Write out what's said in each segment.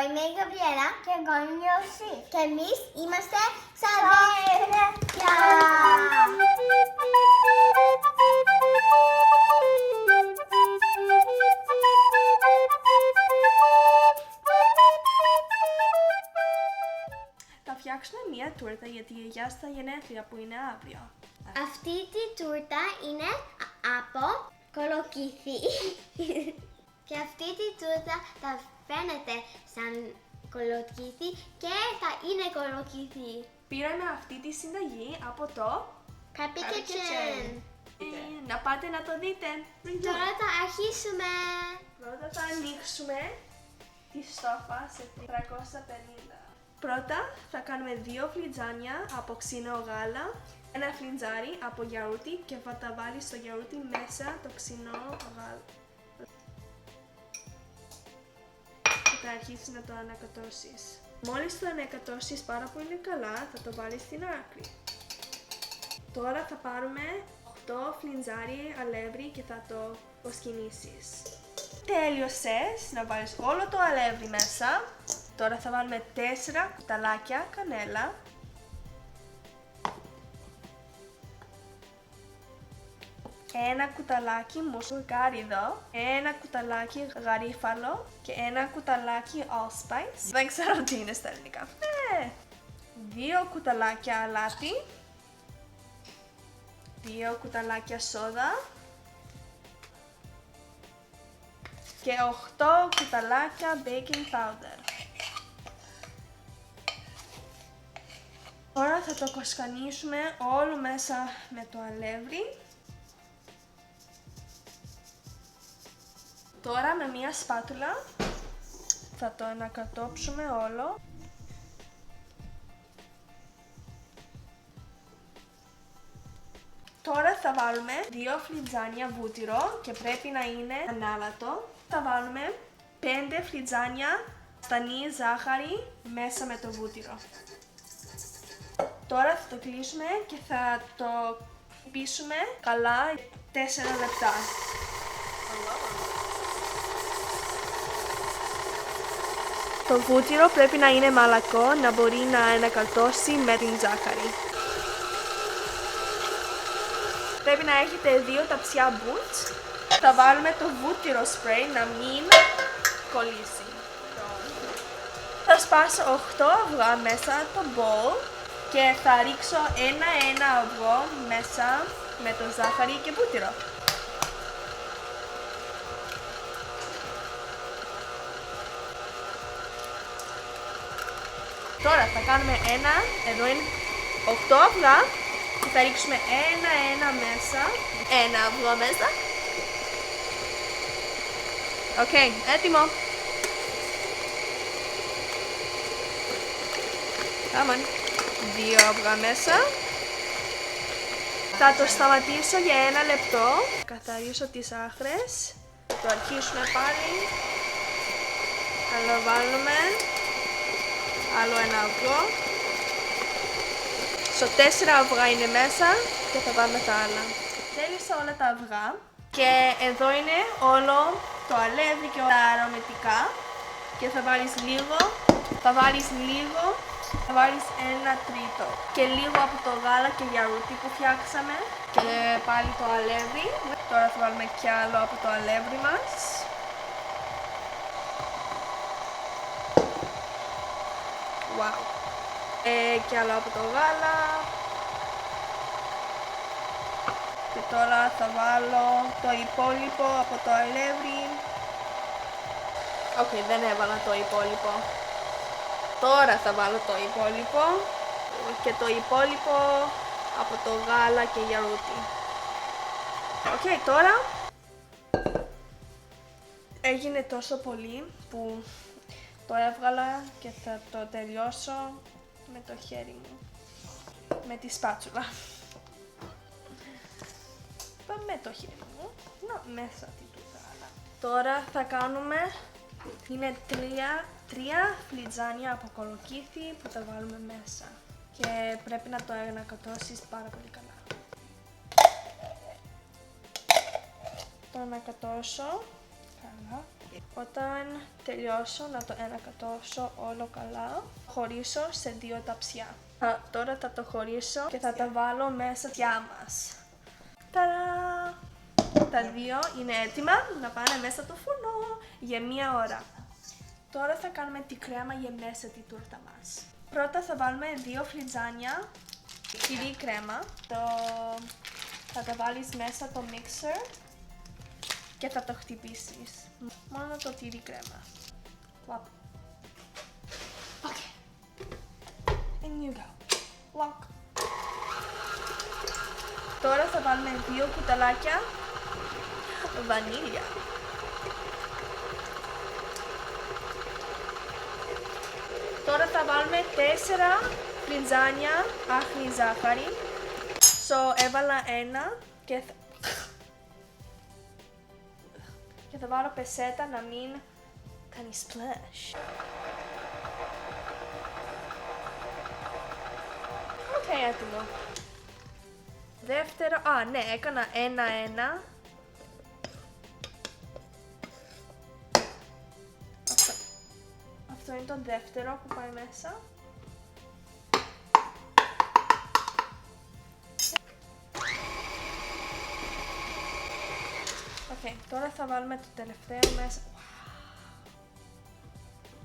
είμαι η Γαβριέλα και εγώ είμαι η Οσή. Και εμείς είμαστε ξαδέρφια. Θα φτιάξουμε μία τούρτα για τη γιαγιά στα γενέθλια που είναι αύριο. Αυτή τη τούρτα είναι από κολοκύθι. Και αυτή τη τούρτα θα φαίνεται σαν κολοκύθι και θα είναι κολοκύθι. Πήραμε αυτή τη συνταγή από το Happy Kitchen. Να πάτε να το δείτε. Τώρα θα αρχίσουμε. Πρώτα θα ανοίξουμε τη στόφα σε 350. Πρώτα θα κάνουμε 2 φλιτζάνια από ξινό γάλα, ένα φλιτζάρι από γιαούρτι και θα τα βάλεις στο γιαούρτι μέσα το ξινό γάλα. Και θα αρχίσεις να το ανακατώσεις. Μόλις το ανακατώσεις πάρα πολύ καλά θα το βάλεις στην άκρη. Τώρα θα πάρουμε 8 φλιτζάρι αλεύρι και θα το προσκυνήσεις. Τέλειωσες να βάλεις όλο το αλεύρι μέσα. Τώρα θα βάλουμε 4 κουταλάκια κανέλα. Ένα κουταλάκι μουσουργάριδο, ένα κουταλάκι γαρίφαλο και ένα κουταλάκι allspice. Δεν ξέρω τι είναι στα ελληνικά. 2 κουταλάκια αλάτι, 2 κουταλάκια σόδα και 8 κουταλάκια baking powder. Τώρα θα το κοσκανίσουμε όλο μέσα με το αλεύρι. Τώρα με μία σπάτουλα θα το ανακατόψουμε όλο. Τώρα θα βάλουμε 2 φλιτζάνια βούτυρο και πρέπει να είναι ανάλατο. Θα βάλουμε 5 φλιτζάνια στανή ζάχαρη μέσα με το βούτυρο. Τώρα θα το κλείσουμε και θα το πείσουμε καλά 4 λεπτά. Το βούτυρο πρέπει να είναι μαλακό, να μπορεί να ανακατώσει με την ζάχαρη. Πρέπει να έχετε 2 ταψιά μπουτς. Θα βάλουμε το βούτυρο σπρέι να μην κολλήσει. Θα σπάσω 8 αυγά μέσα το bowl και θα ρίξω ένα αυγό μέσα με το ζάχαρη και βούτυρο. Τώρα θα κάνουμε εδώ είναι 8 αυγά και θα ρίξουμε ένα μέσα, ένα αυγό μέσα. Οκ, έτοιμο. Come on. 2 αυγά μέσα. Θα το σταματήσω για 1 λεπτό. Καθαρίσω τις άχρες. Θα το αρχίσουμε πάλι. Θα βάλουμε άλλο 1 αυγό. Στο 4 αυγά είναι μέσα και θα βάλουμε τα άλλα. Τέλειωσα όλα τα αυγά και εδώ είναι όλο το αλεύρι και όλα τα αρωματικά και θα βάλεις λίγο, θα βάλεις 1 τρίτο και λίγο από το γάλα και γιαούρτι που φτιάξαμε και πάλι το αλεύρι. Τώρα θα βάλουμε κι άλλο από το αλεύρι μας. Wow. Και άλλο από το γάλα. Και τώρα θα βάλω το υπόλοιπο από το αλεύρι. Οκ, δεν έβαλα το υπόλοιπο. Τώρα θα βάλω το υπόλοιπο και το υπόλοιπο από το γάλα και γιαούρτι. Οκ, τώρα έγινε τόσο πολύ που το έβγαλα και θα το τελειώσω με το χέρι μου, με τη σπάτσουλα. Με το χέρι μου, μέσα την τουτάλα. Τώρα θα κάνουμε, είναι 3 φλιτζάνια από κολοκύθι που θα βάλουμε μέσα και πρέπει να το ανακατώσεις πάρα πολύ καλά. Το ανακατώσω καλά. Όταν τελειώσω να το ανακατώσω όλο καλά, χωρίσω σε 2 ταψιά. Τώρα θα το χωρίσω και θα τα βάλω μέσα πια μας. Ταρά! Τα 2 είναι έτοιμα να πάνε μέσα στο φούρνο για 1 ώρα. Τώρα θα κάνουμε τη κρέμα για μέσα τη τούρτα μας. Πρώτα θα βάλουμε 2 φλιτζάνια τυρί κρέμα. Θα τα βάλεις μέσα το mixer και θα το χτυπήσεις. Μόνο το τυρί κρέμα. Lock. Okay. And you go. Lock. Τώρα θα βάλουμε 2 κουταλάκια βανίλια. Τώρα θα βάλουμε 4 φλιτζάνια άχνη ζάχαρη. Έβαλα 1 και θα βάλω πεσέτα να μην κάνει splash. Οκ, έτοιμο. Δεύτερο, ναι, έκανα 1-1. Αυτό είναι το δεύτερο που πάει μέσα. Τώρα θα βάλουμε το τελευταίο μέσα.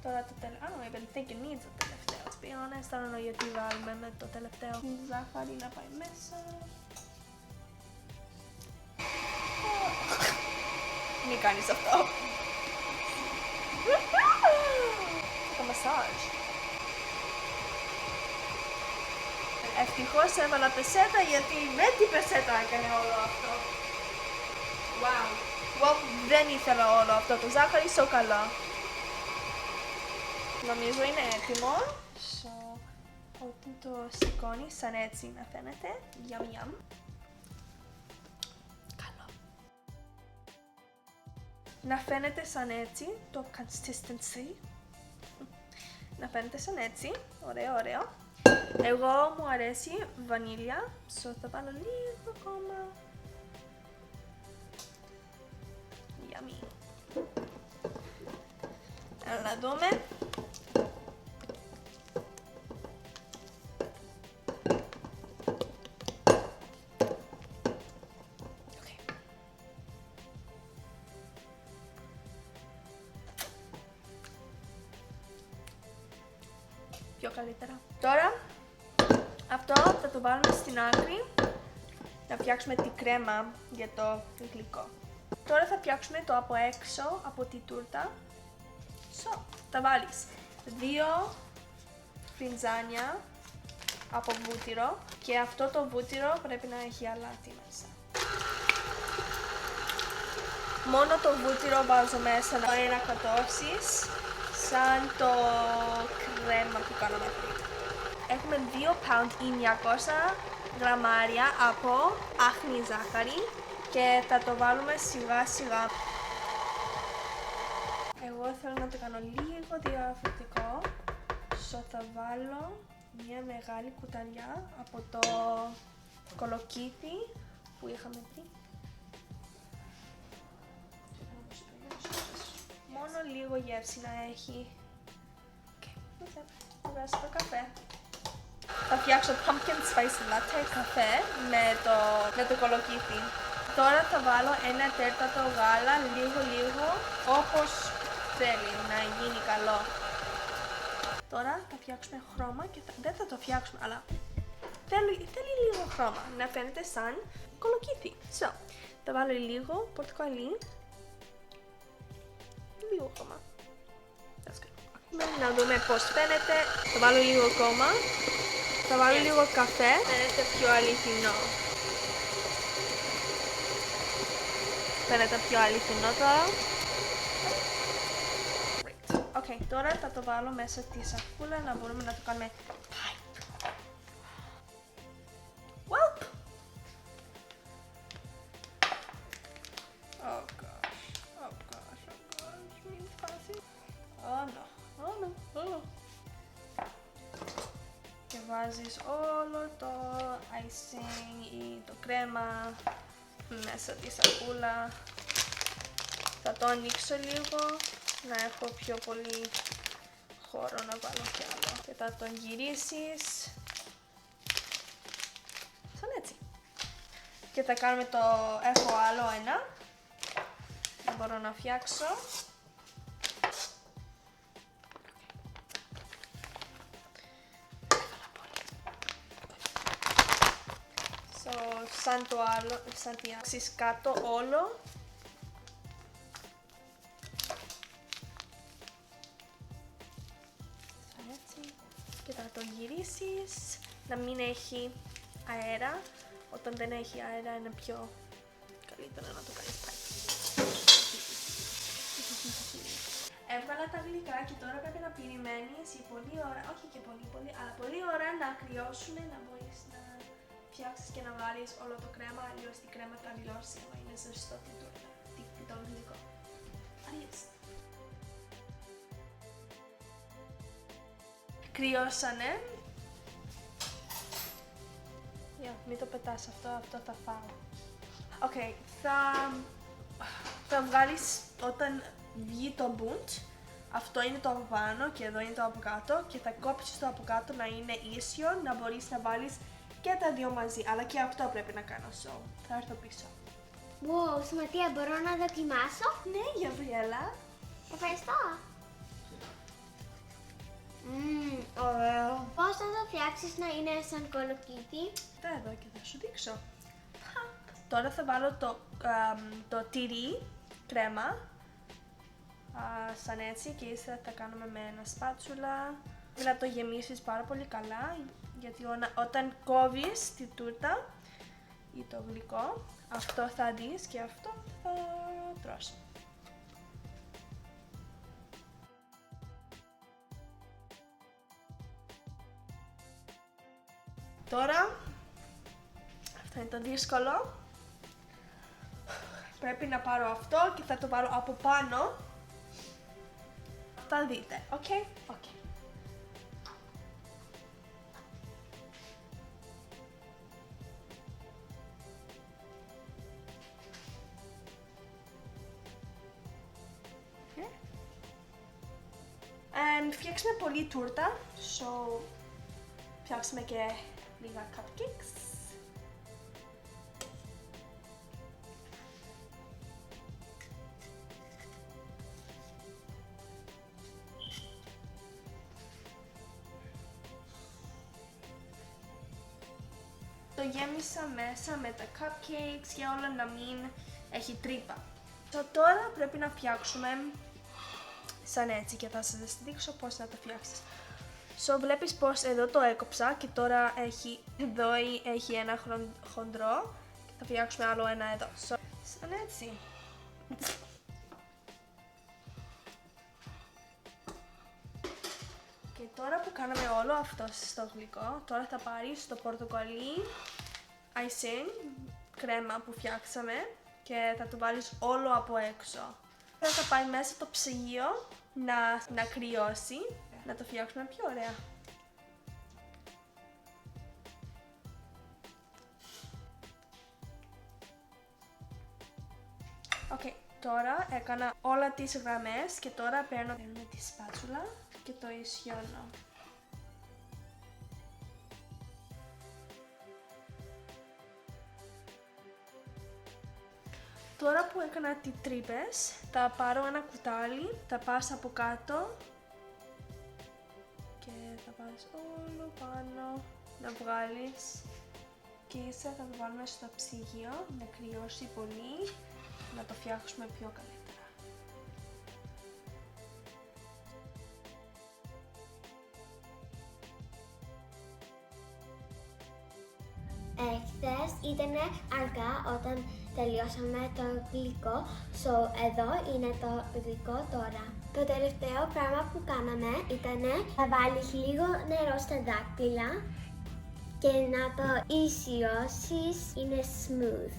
Τώρα το τελευταίο. I don't even think it needs το τελευταίο. To be honest, I don't know γιατί βάλουμε με το τελευταίο. Η ζάχαρη να πάει μέσα. Μην κάνεις αυτό. Το massage. Ευτυχώς έβαλα πεσέτα γιατί με την πεσέτα έκανε όλο αυτό. Wow. Well, δεν ήθελα όλο αυτό το ζάχαρη, καλά. Νομίζω είναι έτοιμο. Όταν το σηκώνεις σαν έτσι να φαίνεται. Yum yum. Καλό. Να φαίνεται σαν έτσι το consistency. Να φαίνεται σαν έτσι. Ωραίο, ωραίο. Εγώ μου αρέσει βανίλια. Θα βάλω λίγο ακόμα. Yummy. Να δούμε. Πιο καλύτερα. Τώρα αυτό θα το βάλουμε στην άκρη να φτιάξουμε τη κρέμα για το γλυκό. Τώρα θα φτιάξουμε το από έξω από τη τούρτα. Θα βάλεις 2 φλιτζάνια από βούτυρο και αυτό το βούτυρο πρέπει να έχει αλάτι μέσα. Μόνο το βούτυρο βάζω μέσα να ανακατώσεις σαν το κρέμα που κάναμε πριν. Έχουμε 2 pound ή 200 γραμμάρια από άχνη ζάχαρη και θα το βάλουμε σιγά σιγά. Εγώ θέλω να το κάνω λίγο διαφορετικό. Θα βάλω μια μεγάλη κουταλιά από το κολοκύθι που είχαμε πριν. Μόνο λίγο γεύση να έχει. Θα βάζω το καφέ. Θα φτιάξω pumpkin spice latte καφέ με το κολοκύθι. Τώρα θα βάλω 1/4 γάλα, λίγο, όπως θέλει να γίνει καλό. Τώρα θα φτιάξουμε χρώμα και δεν θα το φτιάξουμε, αλλά θέλει λίγο χρώμα, να φαίνεται σαν κολοκύθι. Θα βάλω λίγο πορτοκαλί, λίγο χρώμα. That's good. Να δούμε πώς φαίνεται. Θα βάλω λίγο ακόμα. Θα βάλω λίγο καφέ. Φαίνεται πιο αληθινό. Φαίνεται πιο αληθινό τώρα. Okay, τώρα θα το βάλω μέσα στη σακούλα να μπορούμε να το κάνουμε pipe. Welp! Oh gosh, μην σπάσει. Oh no. Και βάζεις όλο το icing ή το κρέμα μέσα στη σακούλα. Θα το ανοίξω λίγο, να έχω πιο πολύ χώρο να βάλω κι άλλο. Και θα τον γυρίσεις σαν έτσι. Και θα κάνουμε το, έχω άλλο ένα, δεν μπορώ να φτιάξω. Σαν το άλλο, σαν τη άξις κάτω όλο. Σαν έτσι. Και θα το γυρίσεις να μην έχει αέρα. Όταν δεν έχει αέρα είναι πιο καλύτερα να το κάνεις πάει. Έβγαλα τα γλυκά και τώρα πρέπει να περιμένεις η πολλή ώρα, όχι και πολύ, αλλά πολλή ώρα να κρυώσουν, να μπορείς να φτιάξεις και να βάλεις όλο το κρέμα, αλλιώς τη κρέμα θα λιώσει, αλλά είναι ζεστό το γλυκό. Αρέσει. Κρυώσανε. Μην το πετάς αυτό, αυτό θα φάω. Οκ, θα βγάλεις όταν βγει το μπουντ. Αυτό είναι το από πάνω και εδώ είναι το από κάτω και θα κόψεις το από κάτω να είναι ίσιο, να μπορείς να βάλεις και τα δύο μαζί, αλλά και αυτό πρέπει να κάνω, θα έρθω πίσω. Wow, Σωματεία, μπορώ να δοκιμάσω? Ναι, Γαβριέλα. Ευχαριστώ. Ωραίο. Πώς θα το φτιάξεις να είναι σαν κολοκύθι? Τα εδώ και θα σου δείξω. Τώρα θα βάλω το τυρί, κρέμα, σαν έτσι και ύστερα θα κάνουμε με ένα σπάτσουλα. Να το γεμίσεις πάρα πολύ καλά, γιατί όταν κόβεις τη τούρτα ή το γλυκό, αυτό θα δεις και αυτό θα τρως. Τώρα, αυτό είναι το δύσκολο. Πρέπει να πάρω αυτό και θα το βάλω από πάνω. Θα δείτε, οκ? Οκ. Φτιάξαμε πολύ τούρτα, so φτιάξαμε και λίγα cupcakes. Το γέμισα μέσα με τα cupcakes για όλα να μην έχει τρύπα. Τώρα πρέπει να φτιάξουμε σαν έτσι και θα σας δείξω πώς να το φτιάξεις. Βλέπεις πως εδώ το έκοψα και τώρα εδώ έχει ένα χοντρό και θα φτιάξουμε άλλο ένα εδώ. Σαν έτσι. Και τώρα που κάναμε όλο αυτό στο γλυκό, τώρα θα πάρεις το πορτοκαλί icing, κρέμα που φτιάξαμε και θα το βάλεις όλο από έξω. Τώρα θα πάει μέσα το ψυγείο να κρυώσει, να το φτιάξουμε πιο ωραία. Οκ, τώρα έκανα όλα τις γραμμές και τώρα παίρνω τη σπάτσουλα και το ισιώνω. Τώρα που έκανα τις τρύπες, θα πάρω ένα κουτάλι, θα πας από κάτω και θα πας όλο πάνω να βγάλεις και ύστερα θα το βάλουμε στο ψυγείο να κρυώσει πολύ, να το φτιάξουμε πιο καλύτερα. Χθες ήταν αργά όταν τελειώσαμε το γλυκό, εδώ είναι το γλυκό τώρα. Το τελευταίο πράγμα που κάναμε ήταν να βάλεις λίγο νερό στα δάκτυλα και να το ισιώσεις, είναι smooth,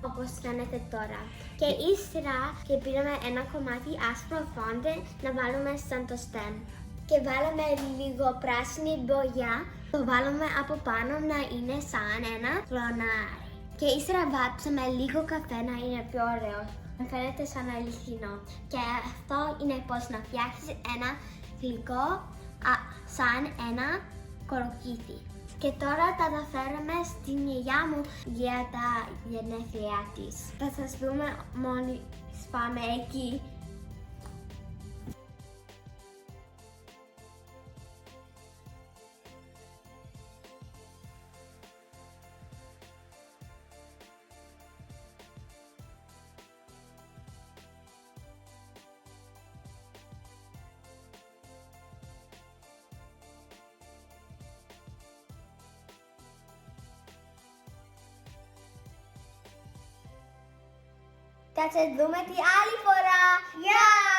όπως φαίνεται τώρα. Και ύστερα και πήραμε ένα κομμάτι άσπρο φόντε να βάλουμε σαν το stem. Και βάλαμε λίγο πράσινη μπογιά, το βάλαμε από πάνω να είναι σαν ένα κλονάρι. Και ύστερα βάψαμε λίγο καφέ να είναι πιο ωραίο. Μου φαίνεται σαν αληθινό. Και αυτό είναι πώς να φτιάξεις ένα γλυκό σαν ένα κοροκύθι. Και τώρα τα φέραμε στην γιαγιά μου για τα γενέθλιά της. Θα σας δούμε μόλις πάμε εκεί. Θα σε δούμε την άλλη φορά. Γεια!